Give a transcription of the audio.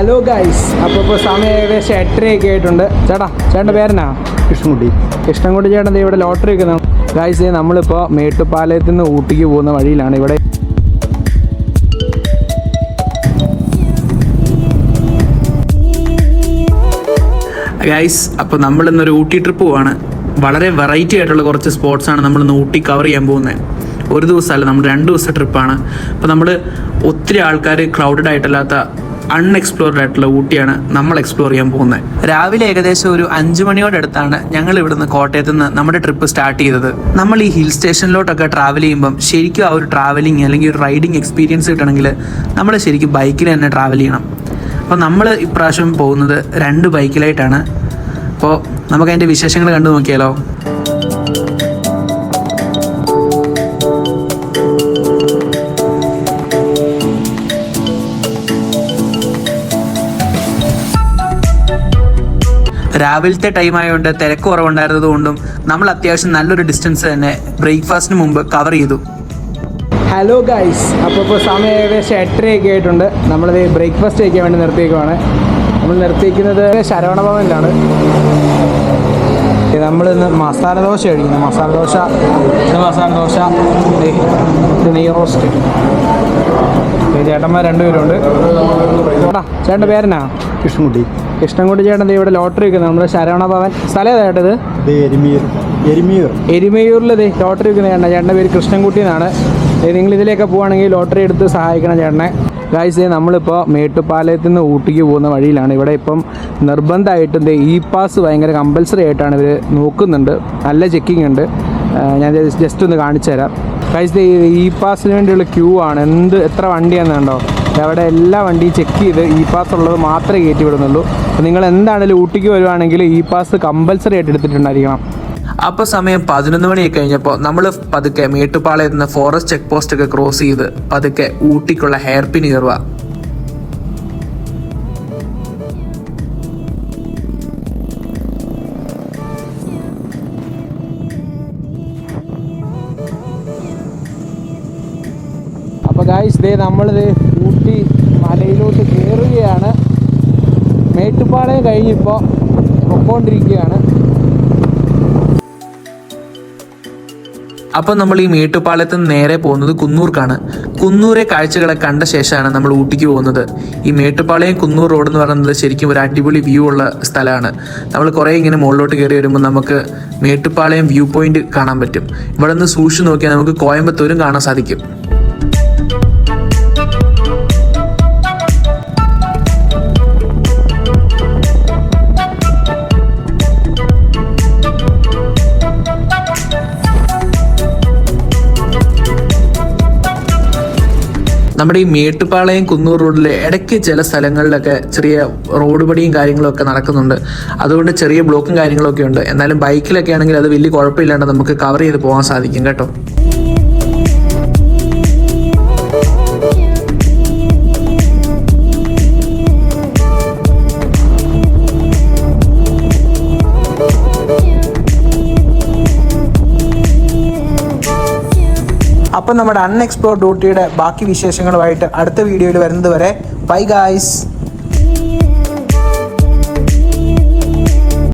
Hello guys, അപ്പോൾ സമയം ഏകദേശം 8:30 ആയിട്ടുണ്ട്. ചേട്ടൻ്റെ പേരെന്നാ? കൃഷ്ണൻകുട്ടി ചേട്ടൻ ഇവിടെ ലോട്ടറി വെക്കുന്നു. ഗൈസ്, നമ്മളിപ്പോൾ മേട്ടുപ്പാലയത്തിൽ നിന്ന് ഊട്ടിക്ക് പോകുന്ന വഴിയിലാണ്. ഇവിടെ ഗൈസ്, അപ്പോൾ നമ്മളിന്നൊരു ഊട്ടി ട്രിപ്പ് പോവാണ്. വളരെ വെറൈറ്റി ആയിട്ടുള്ള കുറച്ച് സ്പോട്ട്സാണ് നമ്മളിന്ന് ഊട്ടി കവർ ചെയ്യാൻ പോകുന്നത്. ഒരു ദിവസമല്ല, നമ്മൾ 2 ദിവസത്തെ ട്രിപ്പാണ്. അപ്പോൾ നമ്മൾ ഒത്തിരി ആൾക്കാർ ക്രൗഡഡ് ആയിട്ടല്ലാത്ത അൺഎക്സ്പ്ലോർഡ് ആയിട്ടുള്ള ഊട്ടിയാണ് നമ്മൾ എക്സ്പ്ലോർ ചെയ്യാൻ പോകുന്നത്. രാവിലെ ഏകദേശം ഒരു 5 മണിയോടടുത്താണ് ഞങ്ങൾ ഇവിടുന്ന് കോട്ടയത്ത് നിന്ന് നമ്മുടെ ട്രിപ്പ് സ്റ്റാർട്ട് ചെയ്തത്. നമ്മൾ ഈ ഹിൽ സ്റ്റേഷനിലോട്ടൊക്കെ ട്രാവൽ ചെയ്യുമ്പം ശരിക്കും ആ ഒരു ട്രാവലിംഗ് അല്ലെങ്കിൽ ഒരു റൈഡിങ് എക്സ്പീരിയൻസ് കിട്ടണമെങ്കിൽ നമ്മൾ ശരിക്കും ബൈക്കിൽ തന്നെ ട്രാവൽ ചെയ്യണം. അപ്പോൾ നമ്മൾ ഇപ്രാവശ്യം പോകുന്നത് 2 ബൈക്കിലായിട്ടാണ്. അപ്പോൾ നമുക്കതിൻ്റെ വിശേഷങ്ങൾ കണ്ടു നോക്കിയാലോ. രാവിലത്തെ ടൈം ആയതുകൊണ്ട് തിരക്ക് കുറവുണ്ടായിരുന്നത് കൊണ്ടും നമ്മൾ അത്യാവശ്യം നല്ലൊരു ഡിസ്റ്റൻസ് തന്നെ ബ്രേക്ക്ഫാസ്റ്റിന് മുമ്പ് കവർ ചെയ്തു. ഹലോ ഗൈസ്, അപ്പോൾ സമയം ഏകദേശം 8:30 ആയിട്ടുണ്ട്. നമ്മളിത് ബ്രേക്ക്ഫാസ്റ്റ് കഴിക്കാൻ വേണ്ടി നിർത്തിയേക്കുവാണ്. നമ്മൾ നിർത്തിയിരിക്കുന്നത് ശരവണ ഭവനിലാണ്. നമ്മളിന്ന് മസാല ദോശ കഴിക്കുന്നു. മസാല ദോശ, നെയ് റോസ്റ്റ്. ചേട്ടന്മാർ 2 പേരുണ്ട്. ചേട്ടൻ്റെ പേരെന്നാ? കൃഷ്ണൻകുട്ടി ചേട്ടൻ ഇവിടെ ലോട്ടറി വെക്കുന്നത്. നമ്മുടെ ശരവണ ഭവൻ സ്ഥലം ഏതായിട്ടത്? എരിമയൂരിൽ ലോട്ടറി വെക്കുന്ന ചേട്ടൻ്റെ പേര് കൃഷ്ണൻകുട്ടി എന്നാണ്. നിങ്ങളിതിലേക്ക് പോവുകയാണെങ്കിൽ ലോട്ടറി എടുത്ത് സഹായിക്കണം ചേട്ടനെ. ഗൈസ്, നമ്മളിപ്പോൾ മേട്ടുപ്പാലയത്തിൽ നിന്ന് ഊട്ടിക്ക് പോകുന്ന വഴിയിലാണ്. ഇവിടെ ഇപ്പം നിർബന്ധമായിട്ടും ഇ പാസ് ഭയങ്കര കമ്പൽസറി ആയിട്ടാണ് ഇവർ നോക്കുന്നുണ്ട്. നല്ല ചെക്കിംഗ് ഉണ്ട്. ഞാൻ ജസ്റ്റ് ഒന്ന് കാണിച്ചു തരാം. ഗൈസ്, ഇ പാസിന് വേണ്ടിയുള്ള ക്യൂ ആണ്. എത്ര വണ്ടിയാണെന്ന് കണ്ടോ? അവിടെ എല്ലാ വണ്ടിയും ചെക്ക് ചെയ്ത് ഇ പാസ് ഉള്ളത് മാത്രമേ കയറ്റി വിടുന്നുള്ളൂ. അപ്പോൾ നിങ്ങൾ എന്താണെങ്കിലും ഊട്ടിക്ക് വരുവാണെങ്കിൽ ഇ പാസ് കമ്പൽസറി ആയിട്ട് എടുത്തിട്ടുണ്ടായിരിക്കണം. അപ്പോൾ സമയം 11 മണിയൊക്കെ കഴിഞ്ഞപ്പോൾ നമ്മൾ പതുക്കെ മേട്ടുപ്പാളയത്ത് നിന്ന് ഫോറസ്റ്റ് ചെക്ക് പോസ്റ്റ് ഒക്കെ ക്രോസ് ചെയ്ത് പതുക്കെ ഊട്ടിക്കുള്ള ഹെയർ പിൻ കയറുക. അപ്പോൾ ഗായ്സ്, നമ്മളിത് ഊട്ടി മലയിലോട്ട് കയറുകയാണ്. മേട്ടുപ്പാളയം കഴിഞ്ഞിപ്പോൾ പൊക്കോണ്ടിരിക്കുകയാണ്. അപ്പോൾ നമ്മൾ ഈ മേട്ടുപ്പാളയത്ത് നിന്ന് നേരെ പോകുന്നത് കുന്നൂർക്കാണ്. കുന്നൂരെ കാഴ്ചകളെ കണ്ട ശേഷമാണ് നമ്മൾ ഊട്ടിക്ക് പോകുന്നത്. ഈ മേട്ടുപ്പാളയം കുന്നൂർ റോഡ് എന്ന് പറയുന്നത് ശരിക്കും ഒരു അടിപൊളി വ്യൂ ഉള്ള സ്ഥലമാണ്. നമ്മൾ കുറേ ഇങ്ങനെ മുകളിലോട്ട് കയറി വരുമ്പോൾ നമുക്ക് മേട്ടുപ്പാളയം വ്യൂ പോയിന്റ് കാണാൻ പറ്റും. ഇവിടെ നിന്ന് സൂക്ഷിച്ച് നോക്കിയാൽ നമുക്ക് കോയമ്പത്തൂരും കാണാൻ സാധിക്കും. നമ്മുടെ ഈ മേട്ടുപ്പാളയം കുന്നൂർ റോഡിൽ ഇടയ്ക്ക് ചില സ്ഥലങ്ങളിലൊക്കെ ചെറിയ റോഡ് പണിയും കാര്യങ്ങളൊക്കെ നടക്കുന്നുണ്ട്. അതുകൊണ്ട് ചെറിയ ബ്ലോക്കും കാര്യങ്ങളൊക്കെ ഉണ്ട്. എന്നാലും ബൈക്കിലൊക്കെ ആണെങ്കിൽ അത് വലിയ കുഴപ്പമില്ലാണ്ട് നമുക്ക് കവർ ചെയ്ത് പോകാൻ സാധിക്കും കേട്ടോ. അപ്പം നമ്മുടെ അൺഎക്സ്പ്ലോർഡ് ഊട്ടിയുടെ ബാക്കി വിശേഷങ്ങളുമായിട്ട് അടുത്ത വീഡിയോയിൽ വരുന്നത് വരെ ബൈ ഗായ്സ്.